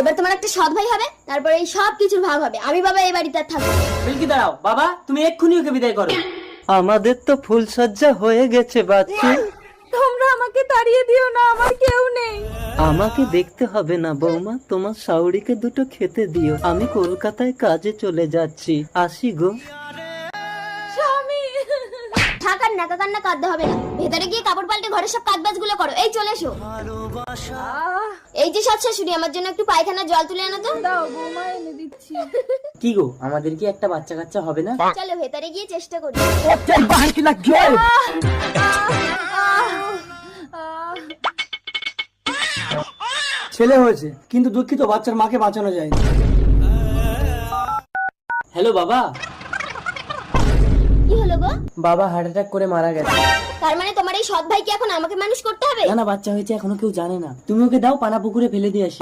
এবার তোমার একটা সৎ ভাই হবে, তারপরে এই সব কিছুর ভাগ হবে। আমি বাবা এই বাড়িতে আর থাকবো না। মিল্কি দাঁড়াও, বাবা তুমি এক্ষুনি ওকে বিদায় করো। আমাদের তো ফুলসজ্জা হয়ে গেছে বাচ্চু। তোমরা আমাকে তাড়িয়ে দিও না, আমার কেউ নেই। আমাকে দেখতে হবে না বৌমা, তোমার শাওরিকে দুটো খেতে দিও। আমি কলকাতায় কাজে চলে যাচ্ছি, আসি গো। স্বামী থাক আর নাকা কান্না কাঁদতে হবে না। ভেতরে গিয়ে কাপড় পাল্টে ঘরের সব কাজবাজ গুলো করো। এই চলে এসো। এই যে সৎ শাশুড়ি, আমার জন্য একটু পায়খানা জল তুলে আনো তো। দাও, বৌমা এনে দিচ্ছি। কি গো, আমাদের কি একটা বাচ্চা কাচ্চা হবে না? চলো ভেতরে গিয়ে চেষ্টা করি। ছেলে হয়েছে, কিন্তু দুঃখিত বাচ্চার মাকে বাঁচানো যায়নি। হ্যালো বাবা। কি হলো গো? বাবা হার্ট অ্যাটাক করে মারা গেছে। তার মানে তোমার এই সৎ ভাইকে এখন আমাকে মানুষ করতে হবে? না না, বাচ্চা হয়েছে এখনো কেউ জানে না। তুমি ওকে দাও, পানা পুকুরে ফেলে দিয়ে আসি।